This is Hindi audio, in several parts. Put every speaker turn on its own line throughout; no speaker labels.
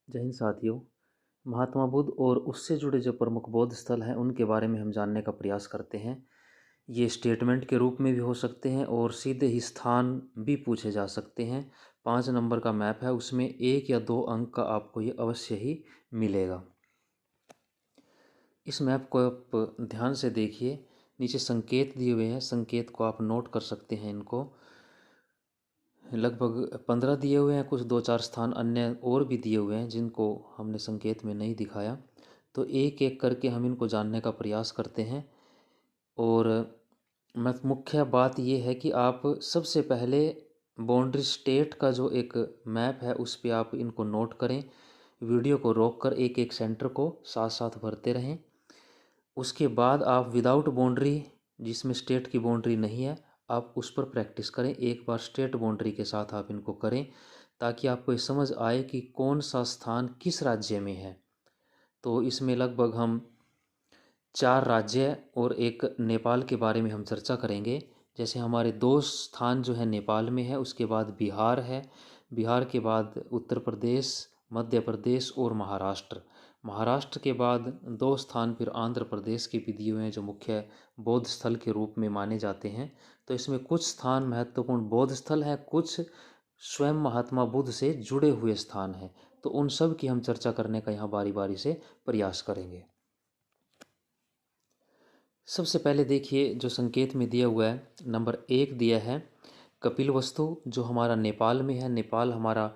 जय हिंद साथियों। महात्मा बुद्ध और उससे जुड़े जो प्रमुख बौद्ध स्थल हैं उनके बारे में हम जानने का प्रयास करते हैं। ये स्टेटमेंट के रूप में भी हो सकते हैं और सीधे ही स्थान भी पूछे जा सकते हैं। 5 नंबर का मैप है, उसमें 1 या 2 अंक का आपको ये अवश्य ही मिलेगा। इस मैप को आप ध्यान से देखिए, नीचे संकेत दिए हुए हैं, संकेत को आप नोट कर सकते हैं। इनको लगभग 15 दिए हुए हैं, कुछ 2-4 स्थान अन्य और भी दिए हुए हैं जिनको हमने संकेत में नहीं दिखाया। तो एक एक करके हम इनको जानने का प्रयास करते हैं। और मुख्य बात ये है कि आप सबसे पहले बाउंड्री स्टेट का जो एक मैप है उस पर आप इनको नोट करें। वीडियो को रोक कर एक एक सेंटर को साथ साथ भरते रहें। उसके बाद आप विदाउट बाउंड्री, जिसमें स्टेट की बाउंड्री नहीं है, आप उस पर प्रैक्टिस करें। एक बार स्टेट बाउंड्री के साथ आप इनको करें ताकि आपको ये समझ आए कि कौन सा स्थान किस राज्य में है। तो इसमें लगभग हम 4 राज्य और एक नेपाल के बारे में हम चर्चा करेंगे। जैसे हमारे 2 स्थान जो है नेपाल में है, उसके बाद बिहार है, बिहार के बाद उत्तर प्रदेश, मध्य प्रदेश और महाराष्ट्र। महाराष्ट्र के बाद 2 स्थान फिर आंध्र प्रदेश के भी दिए हुए हैं जो मुख्य बौद्ध स्थल के रूप में माने जाते हैं। तो इसमें कुछ स्थान महत्वपूर्ण बौद्ध स्थल हैं, कुछ स्वयं महात्मा बुद्ध से जुड़े हुए स्थान हैं। तो उन सब की हम चर्चा करने का यहाँ बारी बारी से प्रयास करेंगे। सबसे पहले देखिए जो संकेत में दिया हुआ है, नंबर 1 दिया है कपिलवस्तु, जो हमारा नेपाल में है। नेपाल हमारा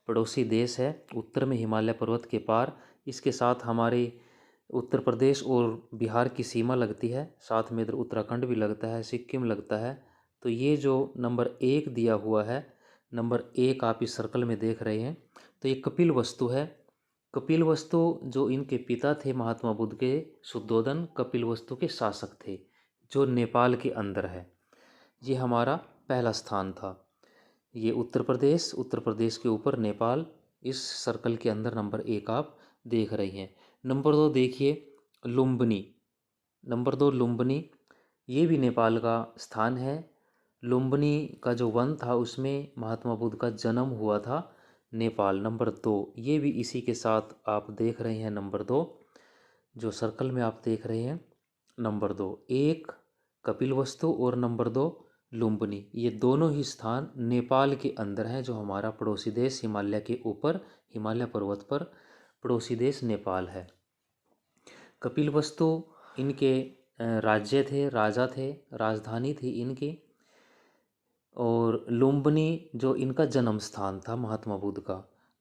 पड़ोसी देश है, उत्तर में हिमालय पर्वत के पार। इसके साथ हमारे उत्तर प्रदेश और बिहार की सीमा लगती है, साथ में इधर उत्तराखंड भी लगता है, सिक्किम लगता है। तो ये जो नंबर 1 दिया हुआ है, नंबर 1 आप इस सर्कल में देख रहे हैं, तो ये कपिलवस्तु है। कपिलवस्तु जो इनके पिता थे महात्मा बुद्ध के, शुद्धोदन कपिलवस्तु के शासक थे, जो नेपाल के अंदर है। ये हमारा पहला स्थान था। ये उत्तर प्रदेश के ऊपर नेपाल, इस सर्कल के अंदर नंबर 1 आप देख रहे हैं। नंबर 2 देखिए लुम्बिनी। नंबर 2 लुम्बिनी, ये भी नेपाल का स्थान है। लुम्बिनी का जो वन था उसमें महात्मा बुद्ध का जन्म हुआ था। नेपाल नंबर 2, ये भी इसी के साथ आप देख रहे हैं। नंबर 2 जो सर्कल में आप देख रहे हैं, नंबर 2 1 कपिलवस्तु और नंबर 2 लुम्बिनी, ये दोनों ही स्थान नेपाल के अंदर हैं, जो हमारा पड़ोसी देश हिमालय के ऊपर, हिमालय पर्वत पर पड़ोसी देश नेपाल है। कपिलवस्तु इनके राज्य थे, राजा थे, राजधानी थी इनकी। और लुम्बिनी जो इनका जन्म स्थान था महात्मा बुद्ध का।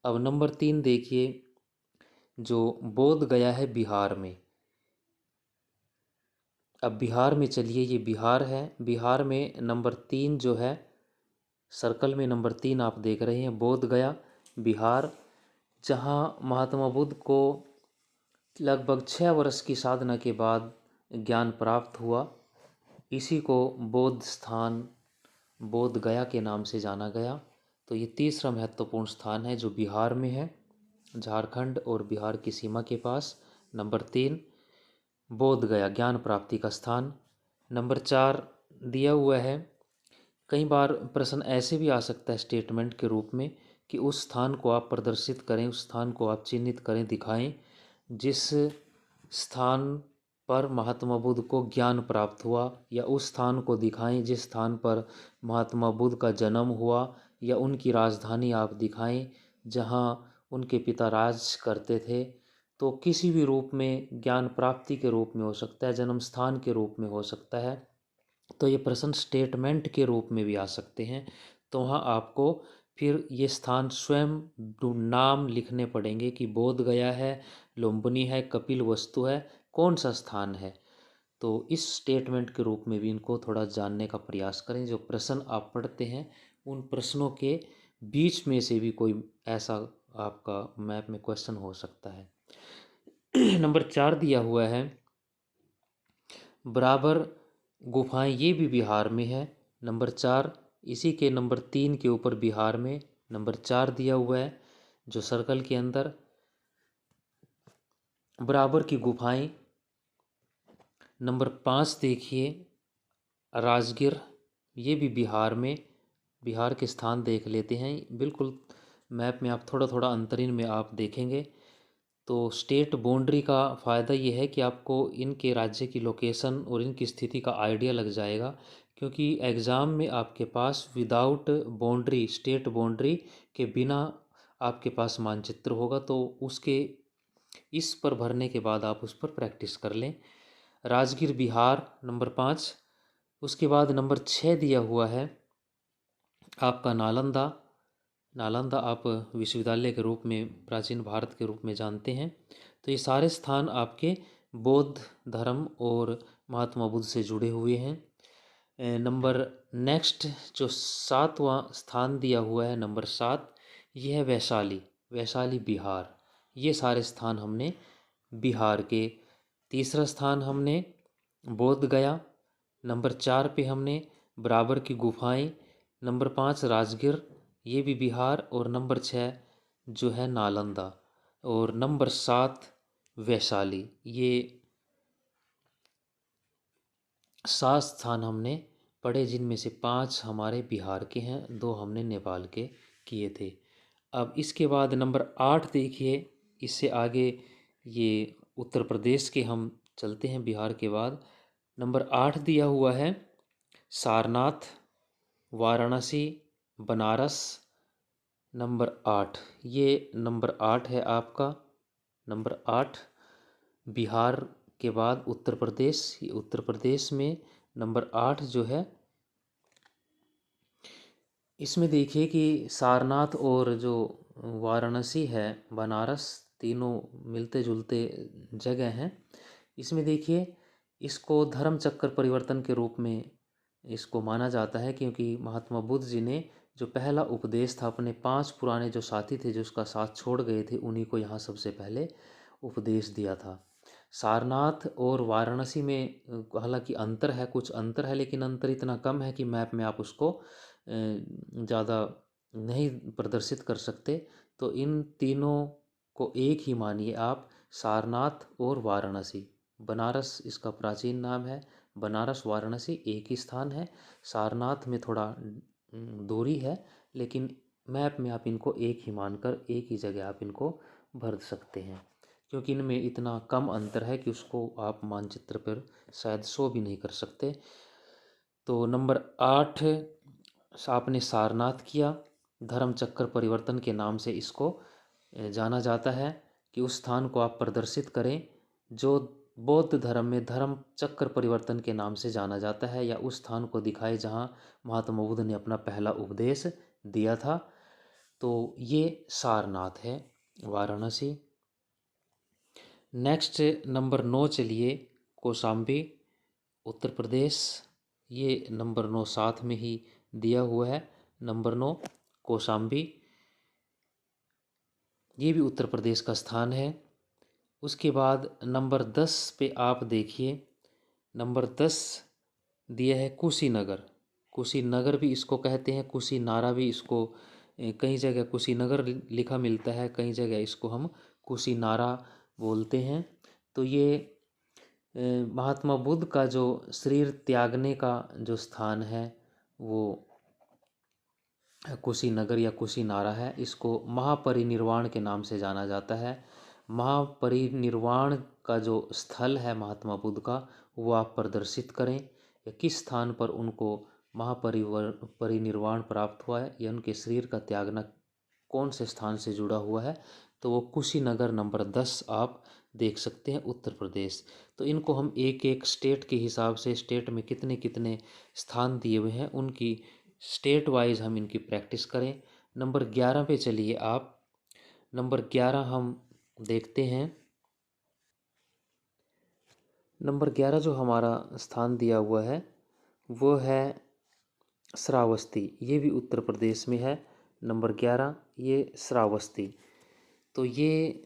अब नंबर 3 देखिए जो बोध गया है बिहार में। अब बिहार में चलिए, ये बिहार है। बिहार में नंबर 3 जो है, सर्कल में नंबर 3 आप देख रहे हैं, बोध गया बिहार, जहाँ महात्मा बुद्ध को लगभग 6 वर्ष की साधना के बाद ज्ञान प्राप्त हुआ। इसी को बौद्ध स्थान, बोध गया के नाम से जाना गया। तो ये तीसरा महत्वपूर्ण स्थान है जो बिहार में है, झारखंड और बिहार की सीमा के पास। नंबर 3 बोध गया, ज्ञान प्राप्ति का स्थान। नंबर 4 दिया हुआ है, कई बार प्रश्न ऐसे भी आ सकता है स्टेटमेंट के रूप में कि उस स्थान को आप प्रदर्शित करें, उस स्थान को आप चिन्हित करें, दिखाएं जिस स्थान पर महात्मा बुद्ध को ज्ञान प्राप्त हुआ, या उस स्थान को दिखाएं जिस स्थान पर महात्मा बुद्ध का जन्म हुआ, या उनकी राजधानी आप दिखाएं जहां उनके पिता राज करते थे। तो किसी भी रूप में, ज्ञान प्राप्ति के रूप में हो सकता है, जन्म स्थान के रूप में हो सकता है। तो ये प्रश्न स्टेटमेंट के रूप में भी आ सकते हैं। तो वहाँ आपको फिर ये स्थान स्वयं नाम लिखने पड़ेंगे कि बोध गया है, लुम्बिनी है, कपिलवस्तु है, कौन सा स्थान है। तो इस स्टेटमेंट के रूप में भी इनको थोड़ा जानने का प्रयास करें। जो प्रश्न आप पढ़ते हैं उन प्रश्नों के बीच में से भी कोई ऐसा आपका मैप में क्वेश्चन हो सकता है। नंबर 4 दिया हुआ है बराबर गुफाएं, ये भी बिहार में है। नंबर 4 इसी के नंबर 3 के ऊपर बिहार में नंबर 4 दिया हुआ है, जो सर्कल के अंदर बराबर की गुफाएं। नंबर 5 देखिए राजगीर, ये भी बिहार में, बिहार के स्थान देख लेते हैं। बिल्कुल मैप में आप थोड़ा थोड़ा अंतरिन में आप देखेंगे तो स्टेट बाउंड्री का फ़ायदा ये है कि आपको इनके राज्य की लोकेशन और इनकी स्थिति का आइडिया लग जाएगा, क्योंकि एग्ज़ाम में आपके पास विदाउट बाउंड्री, स्टेट बाउंड्री के बिना आपके पास मानचित्र होगा, तो उसके इस पर भरने के बाद आप उस पर प्रैक्टिस कर लें। राजगीर बिहार नंबर 5। उसके बाद नंबर 6 दिया हुआ है आपका नालंदा। नालंदा आप विश्वविद्यालय के रूप में, प्राचीन भारत के रूप में जानते हैं। तो ये सारे स्थान आपके बौद्ध धर्म और महात्मा बुद्ध से जुड़े हुए हैं। नंबर नेक्स्ट जो 7वां स्थान दिया हुआ है नंबर 7, यह है वैशाली। वैशाली बिहार। ये सारे स्थान हमने बिहार के। तीसरा स्थान हमने बोध गया। नंबर 4 पे हमने बराबर की गुफाएं। नंबर 5 राजगीर, ये भी बिहार। और नंबर 6 जो है नालंदा। और नंबर 7 वैशाली। ये 7 स्थान हमने पढ़े, जिनमें से 5 हमारे बिहार के हैं, 2 हमने नेपाल के किए थे। अब इसके बाद नंबर 8 देखिए, इससे आगे ये उत्तर प्रदेश के हम चलते हैं बिहार के बाद। नंबर 8 दिया हुआ है सारनाथ, वाराणसी, बनारस। नंबर 8, ये नंबर 8 है आपका। नंबर 8 बिहार के बाद उत्तर प्रदेश। उत्तर प्रदेश में नंबर 8 जो है, इसमें देखिए कि सारनाथ और जो वाराणसी है, बनारस, तीनों मिलते जुलते जगह हैं। इसमें देखिए इसको धर्म चक्र परिवर्तन के रूप में इसको माना जाता है, क्योंकि महात्मा बुद्ध जी ने जो पहला उपदेश था, अपने 5 पुराने जो साथी थे जो उसका साथ छोड़ गए थे, उन्हीं को यहाँ सबसे पहले उपदेश दिया था। सारनाथ और वाराणसी में हालांकि अंतर है, कुछ अंतर है, लेकिन अंतर इतना कम है कि मैप में आप उसको ज़्यादा नहीं प्रदर्शित कर सकते। तो इन तीनों को एक ही मानिए आप, सारनाथ और वाराणसी। बनारस इसका प्राचीन नाम है। बनारस वाराणसी एक ही स्थान है। सारनाथ में थोड़ा दूरी है, लेकिन मैप में आप इनको एक ही मानकर एक ही जगह आप इनको भर सकते हैं, क्योंकि इनमें इतना कम अंतर है कि उसको आप मानचित्र पर शायद शो भी नहीं कर सकते। तो नंबर 8 आपने सारनाथ किया। धर्म चक्र परिवर्तन के नाम से इसको जाना जाता है कि उस स्थान को आप प्रदर्शित करें जो बौद्ध धर्म में धर्म चक्र परिवर्तन के नाम से जाना जाता है, या उस स्थान को दिखाए जहां महात्मा बुद्ध ने अपना पहला उपदेश दिया था। तो ये सारनाथ है, वाराणसी। नेक्स्ट नंबर 9 चलिए, कौशाम्बी, उत्तर प्रदेश। ये नंबर 9 साथ में ही दिया हुआ है। नंबर 9 कौशाम्बी, ये भी उत्तर प्रदेश का स्थान है। उसके बाद नंबर 10 पे आप देखिए, नंबर 10 दिया है कुशीनगर। कुशीनगर भी इसको कहते हैं, कुशीनारा भी इसको, कई जगह कुशीनगर लिखा मिलता है, कई जगह इसको हम कुशीनारा बोलते हैं। तो ये महात्मा बुद्ध का जो शरीर त्यागने का जो स्थान है वो कुशीनगर या कुशीनारा है। इसको महापरिनिर्वाण के नाम से जाना जाता है। महापरिनिर्वाण का जो स्थल है महात्मा बुद्ध का, वो आप प्रदर्शित करें, या किस स्थान पर उनको महापरिनिर्वाण प्राप्त हुआ है, या उनके शरीर का त्यागना कौन से स्थान से जुड़ा हुआ है। तो वो कुशीनगर नंबर 10 आप देख सकते हैं, उत्तर प्रदेश। तो इनको हम एक एक स्टेट के हिसाब से, स्टेट में कितने कितने स्थान दिए हुए हैं उनकी स्टेट वाइज हम इनकी प्रैक्टिस करें। नंबर 11 पे चलिए आप। नंबर 11 हम देखते हैं। नंबर 11 जो हमारा स्थान दिया हुआ है वो है श्रावस्ती। ये भी उत्तर प्रदेश में है। नंबर 11 ये श्रावस्ती। तो ये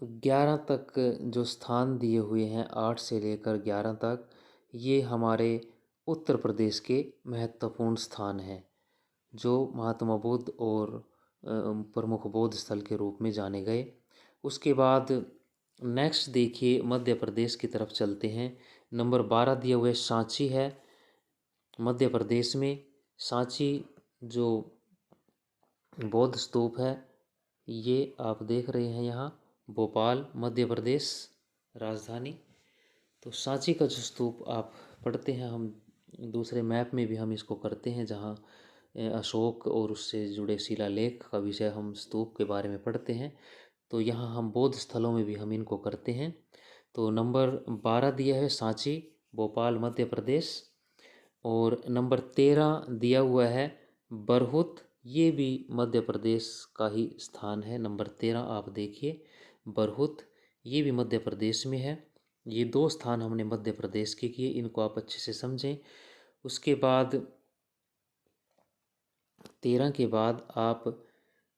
11 तक जो स्थान दिए हुए हैं, 8 से लेकर 11 तक, ये हमारे उत्तर प्रदेश के महत्वपूर्ण स्थान हैं जो महात्मा बुद्ध और प्रमुख बौद्ध स्थल के रूप में जाने गए। उसके बाद नेक्स्ट देखिए, मध्य प्रदेश की तरफ चलते हैं। नंबर 12 दिया हुआ है सांची है, मध्य प्रदेश में। सांची जो बौद्ध स्तूप है ये आप देख रहे हैं यहाँ भोपाल मध्य प्रदेश राजधानी। तो सांची का जो स्तूप आप पढ़ते हैं, हम दूसरे मैप में भी हम इसको करते हैं, जहाँ अशोक और उससे जुड़े शिलालेख का विषय हम स्तूप के बारे में पढ़ते हैं। तो यहाँ हम बौद्ध स्थलों में भी हम इनको करते हैं। तो नंबर 12 दिया है सांची भोपाल मध्य प्रदेश, और नंबर 13 दिया हुआ है बरहुत, ये भी मध्य प्रदेश का ही स्थान है। नंबर 13 आप देखिए बरहुत, ये भी मध्य प्रदेश में है। ये दो स्थान हमने मध्य प्रदेश के किए, इनको आप अच्छे से समझें। उसके बाद 13 के बाद आप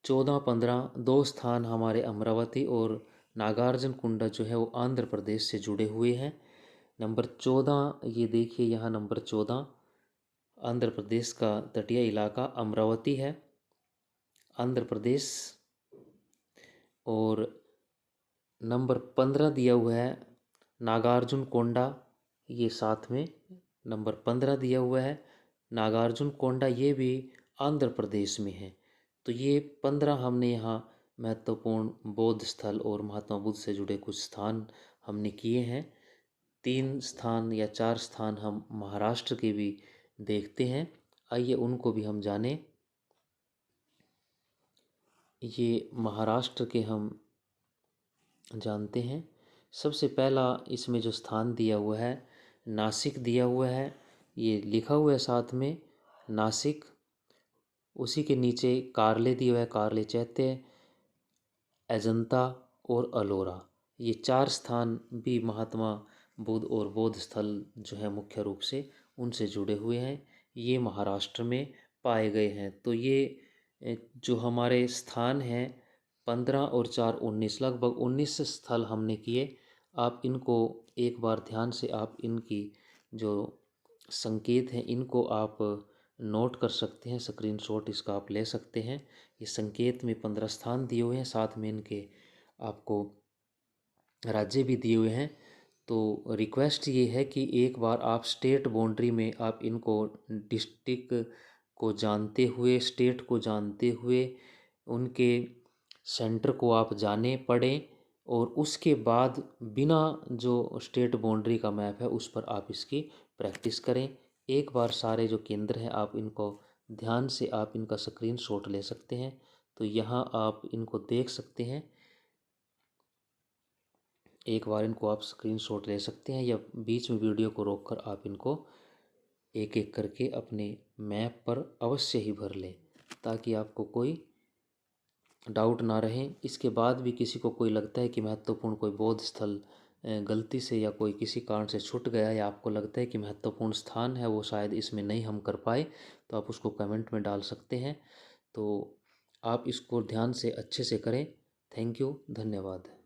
14, 15 दो स्थान हमारे अमरावती और नागार्जुन कुंडा जो है वो आंध्र प्रदेश से जुड़े हुए हैं। नंबर 14 ये देखिए यहाँ नंबर 14 आंध्र प्रदेश का तटीय इलाका अमरावती है, आंध्र प्रदेश। और नंबर 15 दिया हुआ है नागार्जुन कोंडा, ये साथ में नंबर 15 दिया हुआ है नागार्जुन कोंडा, ये भी आंध्र प्रदेश में है। तो ये 15 हमने यहाँ महत्वपूर्ण बौद्ध स्थल और महात्मा बुद्ध से जुड़े कुछ स्थान हमने किए हैं। 3 स्थान या 4 स्थान हम महाराष्ट्र के भी देखते हैं, आइए उनको भी हम जानें। ये महाराष्ट्र के हम जानते हैं। सबसे पहला इसमें जो स्थान दिया हुआ है नासिक दिया हुआ है, ये लिखा हुआ है साथ में नासिक। उसी के नीचे कार्ले दिया हुआ है, कार्ले चैत्य, अजंता और अलोरा। ये 4 स्थान भी महात्मा बुद्ध और बौद्ध स्थल जो है मुख्य रूप से उनसे जुड़े हुए हैं, ये महाराष्ट्र में पाए गए हैं। तो ये जो हमारे स्थान हैं 15 और 4 19, लगभग 19 स्थल हमने किए। आप इनको एक बार ध्यान से आप इनकी जो संकेत हैं इनको आप नोट कर सकते हैं, स्क्रीनशॉट इसका आप ले सकते हैं। ये संकेत में 15 स्थान दिए हुए हैं, साथ में इनके आपको राज्य भी दिए हुए हैं। तो रिक्वेस्ट ये है कि एक बार आप स्टेट बाउंड्री में आप इनको डिस्ट्रिक्ट को जानते हुए, स्टेट को जानते हुए, उनके सेंटर को आप जाने पढ़ें, और उसके बाद बिना जो स्टेट बाउंड्री का मैप है उस पर आप इसकी प्रैक्टिस करें। एक बार सारे जो केंद्र हैं आप इनको ध्यान से आप इनका स्क्रीनशॉट ले सकते हैं। तो यहाँ आप इनको देख सकते हैं, एक बार इनको आप स्क्रीनशॉट ले सकते हैं, या बीच में वीडियो को रोककर आप इनको एक एक करके अपने मैप पर अवश्य ही भर लें, ताकि आपको कोई डाउट ना रहे। इसके बाद भी किसी को कोई लगता है कि महत्वपूर्ण कोई बौद्ध स्थल गलती से या कोई किसी कारण से छूट गया, या आपको लगता है कि महत्वपूर्ण स्थान है वो शायद इसमें नहीं हम कर पाए, तो आप उसको कमेंट में डाल सकते हैं। तो आप इसको ध्यान से अच्छे से करें। थैंक यू, धन्यवाद।